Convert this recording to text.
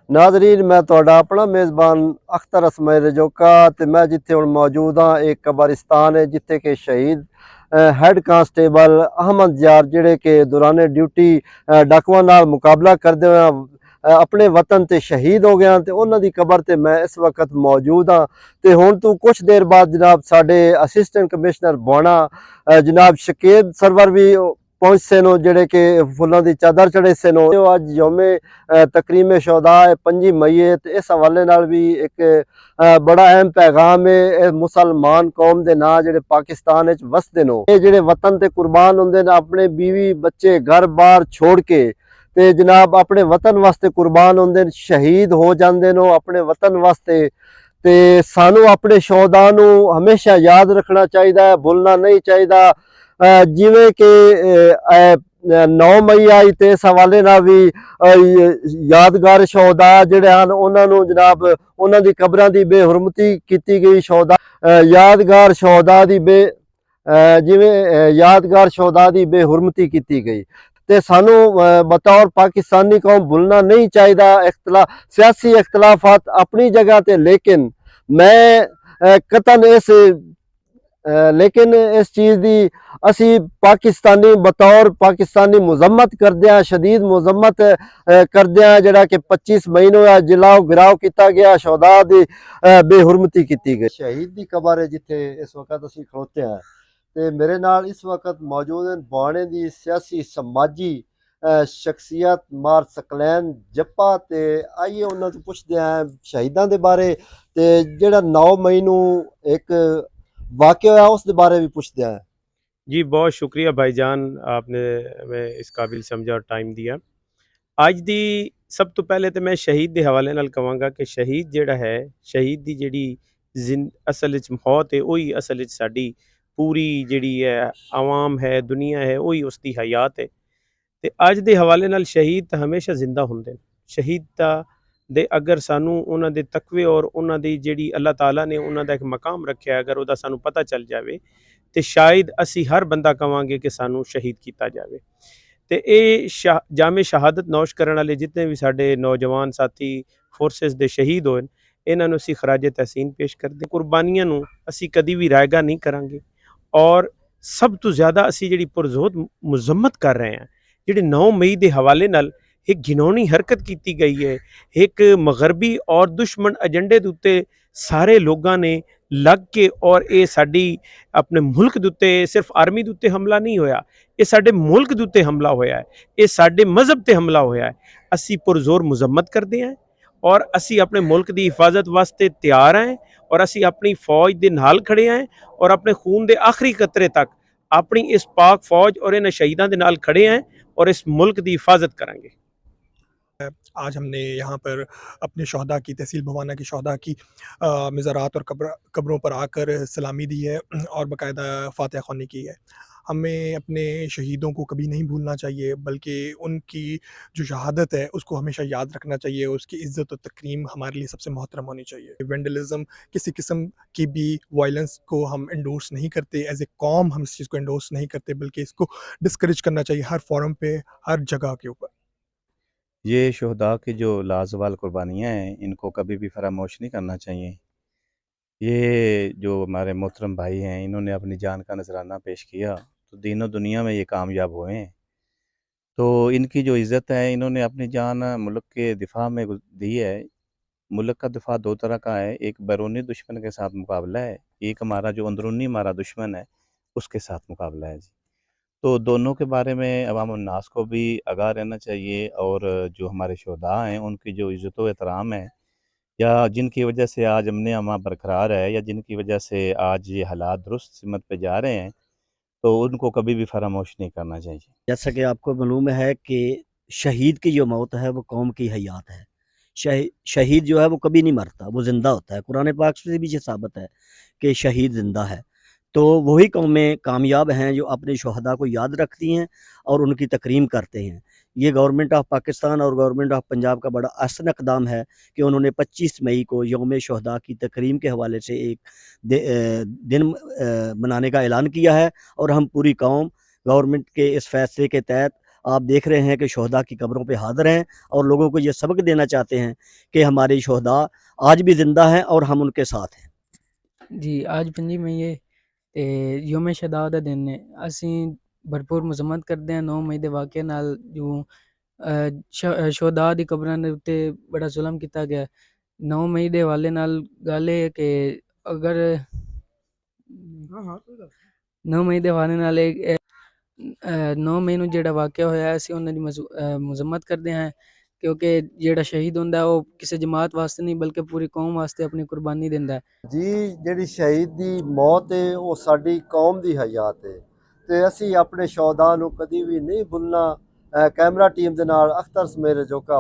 ਨਾਜ਼ਰੀਨ, ਮੈਂ ਤੁਹਾਡਾ ਆਪਣਾ ਮੇਜ਼ਬਾਨ ਅਖਤਰ ਅਸਮਾਈ ਰਜੋਕਾ ਤੇ ਮੈਂ ਜਿੱਥੇ ਹੁਣ ਮੌਜੂਦ ਹਾਂ ਇਹ ਕਬਰਿਸਤਾਨ ਹੈ ਜਿੱਥੇ ਕਿ ਸ਼ਹੀਦ ਹੈਡ ਕਾਂਸਟੇਬਲ ਅਹਿਮਦ ਯਾਰ ਜਿਹੜੇ ਕਿ ਦੌਰਾਨੇ ਡਿਊਟੀ ਡਾਕੂਆਂ ਨਾਲ ਮੁਕਾਬਲਾ ਕਰਦੇ ਹੋਏ ਆਪਣੇ ਵਤਨ ਤੇ ਸ਼ਹੀਦ ਹੋ ਗਏ ਤੇ ਉਹਨਾਂ ਦੀ ਕਬਰ ਤੇ ਮੈਂ ਇਸ ਵਕਤ ਮੌਜੂਦ ਹਾਂ। ਤੇ ਹੁਣ ਤੋਂ ਕੁਛ ਦੇਰ ਬਾਅਦ ਜਨਾਬ ਸਾਡੇ ਅਸਿਸਟੈਂਟ ਕਮਿਸ਼ਨਰ ਬੋਣਾ ਜਨਾਬ ਸ਼ਕੀਬ ਸਰਵਰ ਵੀ ਪਹੁੰਚੇ नो ਜਿਹੜੇ ਕਿ ਫੁੱਲਾਂ ਦੀ ਚਾਦਰ ਚੜੇ ਸੇ नो ਅੱਜ ਯੌਮੇ ਤਕਰੀਮ ਸ਼ੁਹਦਾ ਹੈ 5 ਮਈ ਹੈ ਤੇ ਇਸ ਹਵਾਲੇ ਨਾਲ ਵੀ ਇੱਕ ਬੜਾ ਅਹਿਮ ਪੈਗਾਮ ਹੈ ਇਹ ਮੁਸਲਮਾਨ ਕੌਮ ਦੇ ਨਾਂ ਜਿਹੜੇ ਪਾਕਿਸਤਾਨ ਵਿੱਚ ਵਸਦੇ ਨੇ ਇਹ ਜਿਹੜੇ ਵਤਨ ਤੇ ਕੁਰਬਾਨ ਹੁੰਦੇ ਨੇ ਆਪਣੇ बीवी ਬੱਚੇ ਘਰ ਬਾਰ ਛੋੜ ਕੇ ਤੇ ਜਨਾਬ ਆਪਣੇ ਵਤਨ ਵਾਸਤੇ ਕੁਰਬਾਨ ਹੁੰਦੇ ਨੇ ਸ਼ਹੀਦ ਹੋ ਜਾਂਦੇ ਨੇ ਆਪਣੇ ਵਤਨ ਵਾਸਤੇ। ਤੇ ਸਾਨੂੰ ਆਪਣੇ ਸ਼ੁਹਦਾ ਨੂੰ ਹਮੇਸ਼ਾ ਯਾਦ ਰੱਖਣਾ ਚਾਹੀਦਾ ਹੈ, ਭੁੱਲਣਾ ਨਹੀਂ ਚਾਹੀਦਾ। ਜਿਵੇਂ ਕਿ 9 ਮਈ ਆਈ ਤੇ ਇਸ ਹਵਾਲੇ ਨਾਲ ਵੀ ਯਾਦਗਾਰ ਸ਼ੁਹਦਾ ਜਿਹੜੇ ਹਨ ਉਹਨਾਂ ਨੂੰ ਜਨਾਬ ਉਹਨਾਂ ਦੀ ਕਬਰਾਂ ਦੀ ਬੇਹੁਰਮਤੀ ਕੀਤੀ ਗਈ। ਸ਼ੁਹਦਾ ਯਾਦਗਾਰ ਸ਼ੁਹਦਾ ਦੀ ਜਿਵੇਂ ਯਾਦਗਾਰ ਸ਼ੁਹਦਾ ਦੀ ਬੇਹੁਰਮਤੀ ਕੀਤੀ ਗਈ ਤੇ ਸਾਨੂੰ ਬਤੌਰ ਪਾਕਿस्तानी कौम भूलना नहीं चाहिए। सियासी इख्तलाफात अपनी जगह ते मैं कतन लेकिन इस चीज़ की असी पाकिस्तानी बतौर पाकिस्तानी मुजम्मत करदे हैं, शदीद मुजम्मत करदे हैं। जिहड़ा कि 25 मई नूं जिलाओ गिराव किया गया, शहुदा दी बेहुरमती की गई। शहीद की कबर है जिथे इस वक्त असी खड़ोते हैं ते मेरे नाल इस वक्त मौजूद हैं बाणे दी सियासी समाजी शख्सियत मार सकलैन जप्पा ते आइए उन्हां तों पुछदे हैं शहीदां दे बारे ते जिहड़ा 9 मई नूं एक वाक़या होया उस दे बारे भी पुछदे हैं। जी बहुत शुक्रिया भाईजान, आपने हमें इस काबिल समझा और टाइम दिया। ਅੱਜ ਦੀ ਸਭ ਤੋਂ ਪਹਿਲੇ ਤੇ ਮੈਂ ਸ਼ਹੀਦ ਦੇ ਹਵਾਲੇ ਨਾਲ ਕਹਾਂਗਾ ਕਿ ਸ਼ਹੀਦ ਜਿਹੜਾ ਹੈ, ਸ਼ਹੀਦ ਦੀ ਜਿਹੜੀ ਅਸਲ ਵਿੱਚ ਮੌਤ ਹੈ ਉਹੀ ਅਸਲ ਵਿੱਚ ਸਾਡੀ ਪੂਰੀ ਜਿਹੜੀ ਹੈ ਆਵਾਮ ਹੈ, ਦੁਨੀਆ ਹੈ, ਉਹੀ ਉਸ ਦੀ ਹਯਾਤ ਹੈ। ਤੇ ਅੱਜ ਦੇ ਹਵਾਲੇ ਨਾਲ ਸ਼ਹੀਦ ਤਾਂ ਹਮੇਸ਼ਾ ਜ਼ਿੰਦਾ ਹੁੰਦੇ ਨੇ। ਸ਼ਹੀਦ ਦੇ ਅਗਰ ਸਾਨੂੰ ਉਹਨਾਂ ਦੇ ਤਕਵੇ ਔਰ ਉਹਨਾਂ ਦੀ ਜਿਹੜੀ ਅੱਲਾਹ ਤਾਲਾ ਨੇ ਉਹਨਾਂ ਦਾ ਇੱਕ ਮਕਾਮ ਰੱਖਿਆ ਅਗਰ ਉਹਦਾ ਸਾਨੂੰ ਪਤਾ ਚੱਲ ਜਾਵੇ ਤੇ ਸ਼ਾਇਦ ਅਸੀਂ ਹਰ ਬੰਦਾ ਕਹਾਂਗੇ ਕਿ ਸਾਨੂੰ ਸ਼ਹੀਦ ਕੀਤਾ ਜਾਵੇ। ਤੇ ਇਹ ਜਾਮੇ ਸ਼ਹਾਦਤ ਨੌਸ਼ ਕਰਨ ਵਾਲੇ ਜਿਤਨੇ ਵੀ ਸਾਡੇ ਨੌਜਵਾਨ ਸਾਥੀ ਫੋਰਸਿਸ ਦੇ ਸ਼ਹੀਦ ਹੋਏ ਇਹਨਾਂ ਨੂੰ ਅਸੀਂ ਖਰਾਜੇ ਤਹਿਸੀਨ ਪੇਸ਼ ਕਰਦੇ। ਕੁਰਬਾਨੀਆਂ ਨੂੰ ਅਸੀਂ ਕਦੀ ਵੀ ਰਾਇਗਾ ਨਹੀਂ ਕਰਾਂਗੇ ਔਰ ਸਭ ਤੋਂ ਜ਼ਿਆਦਾ ਅਸੀਂ ਜਿਹੜੀ ਪੁਰਜ਼ੋਰ ਮੁਜ਼ੰਮਤ ਕਰ ਰਹੇ ਹਾਂ ਜਿਹੜੇ 9 ਮਈ ਦੇ ਹਵਾਲੇ ਨਾਲ ਇੱਕ ਘਿਨੌਣੀ ਹਰਕਤ ਕੀਤੀ ਗਈ ਹੈ, ਇੱਕ ਮਗਰਬੀ ਔਰ ਦੁਸ਼ਮਣ ਏਜੰਡੇ ਦੇ ਉੱਤੇ ਸਾਰੇ ਲੋਕਾਂ ਨੇ ਲੱਗ ਕੇ ਔਰ ਇਹ ਸਾਡੀ ਆਪਣੇ ਮੁਲਕ ਦੇ ਉੱਤੇ ਸਿਰਫ ਆਰਮੀ ਦੇ ਉੱਤੇ ਹਮਲਾ ਨਹੀਂ ਹੋਇਆ, ਇਹ ਸਾਡੇ ਮੁਲਕ ਦੇ ਉੱਤੇ ਹਮਲਾ ਹੋਇਆ ਹੈ, ਇਹ ਸਾਡੇ ਮਜ਼ਹਬ ਤੇ ਹਮਲਾ ਹੋਇਆ ਹੈ। ਅਸੀਂ ਪੁਰਜ਼ੋਰ ਮੁਜ਼ੰਮਤ ਕਰਦੇ ਹਾਂ ਔਰ ਅਸੀਂ ਆਪਣੇ ਮੁਲਕ ਦੀ ਹਿਫਾਜ਼ਤ ਵਾਸਤੇ ਤਿਆਰ ਹਾਂ ਔਰ ਅਸੀਂ ਆਪਣੀ ਫੌਜ ਦੇ ਨਾਲ ਖੜੇ ਹਾਂ ਔਰ ਆਪਣੇ ਖੂਨ ਦੇ ਆਖਰੀ ਕਤਰੇ ਤੱਕ अपनी इस पाक फौज और इन शहीदों के नाल खड़े हैं और इस मुल्क की हिफाजत करेंगे। आज हमने यहाँ पर अपने शहदा की तहसील भवाना की शहदा की मज़ारात और कब्रों पर आकर सलामी दी है और बाकायदा फातिहा ख़्वानी की है। हमें अपने शहीदों को कभी नहीं भूलना चाहिए बल्कि उनकी जो शहादत है उसको हमेशा याद रखना चाहिए, उसकी इज़्ज़त और तकरीम हमारे लिए सबसे मोहतरम होनी चाहिए। वेंडलिज़म किसी किस्म की भी वायलेंस को हम एंडोर्स नहीं करते, एज ए कौम हम इस चीज़ को एंडोर्स नहीं करते बल्कि इसको डिस्करेज करना चाहिए हर फोरम पे, हर जगह के ऊपर। ये शहदा की जो लाजवाल कुर्बानियाँ हैं इनको कभी भी फरामोश नहीं करना चाहिए। ये जो हमारे मोहतरम भाई हैं इन्होंने अपनी जान का नजराना पेश किया तो दीनों दुनिया में ये कामयाब हुए हैं। तो इनकी जो इज़्ज़त है इन्होंने अपनी जान मुल्क के दिफा में दी है। मुल्क का दिफा दो तरह का है, एक बैरूनी दुश्मन के साथ मुकाबला है, एक हमारा जो अंदरूनी हमारा दुश्मन है उसके साथ मुकाबला है जी। तो दोनों के बारे में अवाम उन्नास को भी आगाह रहना चाहिए और जो हमारे शोधा हैं उनकी जो इज़्ज़त व एहतराम है या जिनकी वजह से आज अमन अमान बरकरार है या जिनकी वजह से आज ये हालात दुरुस्त सिमत पे जा रहे हैं तो उनको कभी भी फरामोश नहीं करना चाहिए। जैसा कि आपको मालूम है कि शहीद की जो मौत है वो कौम की हयात है। शहीद जो है वो कभी नहीं मरता, वो ज़िंदा होता है। कुरान पाक से भी ये साबित है कि शहीद ज़िंदा है। तो वही कौमें कामयाब हैं जो अपने शहदा को याद रखती हैं और उनकी तकरीम करते हैं। ये गवर्नमेंट ऑफ पाकिस्तान और गवर्नमेंट ऑफ पंजाब का बड़ा अहसन इक़दाम है कि उन्होंने 25 मई को यौम शहदा की तकरीम के हवाले से एक दिन मनाने का ऐलान किया है और हम पूरी कौम गवर्नमेंट के इस फैसले के तहत आप देख रहे हैं कि शहदा की कब्रों पे हाज़िर हैं और लोगों को ये सबक देना चाहते हैं कि हमारे शहदा आज भी ज़िंदा हैं और हम उनके साथ हैं। जी आज 5 ਮਈ ਹੈ ਤੇ ਯੋਮ ਸ਼ਹਾਦਾ ਦਾ ਦਿਨ ਹੈ। ਅਸੀਂ ਭਰਪੂਰ ਮੁਜ਼ਮਤ ਕਰਦੇ ਹਾਂ 9 ਮਈ ਦੇ ਵਾਕਿਆ ਨਾਲ, ਜੋ ਸ਼ਹਾਦਾ ਦੀ ਕਬਰਾਂ ਦੇ ਉੱਤੇ ਬੜਾ ਜ਼ੁਲਮ ਕੀਤਾ ਗਿਆ। 9 ਮਈ ਦੇ ਹਵਾਲੇ ਨਾਲ ਗੱਲ ਇਹ ਹੈ ਕਿ ਅਗਰ 9 ਮਈ ਦੇ ਹਵਾਲੇ ਨਾਲ 9 ਮਈ ਨੂੰ ਜਿਹੜਾ ਵਾਕਿਆ ਹੋਇਆ ਅਸੀਂ ਉਹਨਾਂ ਦੀ ਮੁਜ਼ਮਤ ਕਰਦੇ ਹਾਂ, ਕਿਉਂਕਿ ਜਿਹੜਾ ਸ਼ਹੀਦ ਹੁੰਦਾ ਉਹ ਕਿਸੇ ਜਮਾਤ ਵਾਸਤੇ ਨਹੀਂ ਬਲਕਿ ਪੂਰੀ ਕੌਮ ਵਾਸਤੇ ਆਪਣੀ ਕੁਰਬਾਨੀ ਦਿੰਦਾ ਹੈ। ਜੀ ਜਿਹੜੀ ਸ਼ਹੀਦ ਦੀ ਮੌਤ ਹੈ ਉਹ ਸਾਡੀ ਕੌਮ ਦੀ ਹਯਾਤ ਹੈ ਤੇ ਅਸੀਂ ਆਪਣੇ ਸ਼ਹੀਦਾਂ ਨੂੰ ਕਦੀ ਵੀ ਨਹੀਂ ਭੁੱਲਣਾ। ਕੈਮਰਾ ਟੀਮ ਦੇ ਨਾਲ ਅਖਤਰ ਸਮੇਰ ਜੋਕਾ।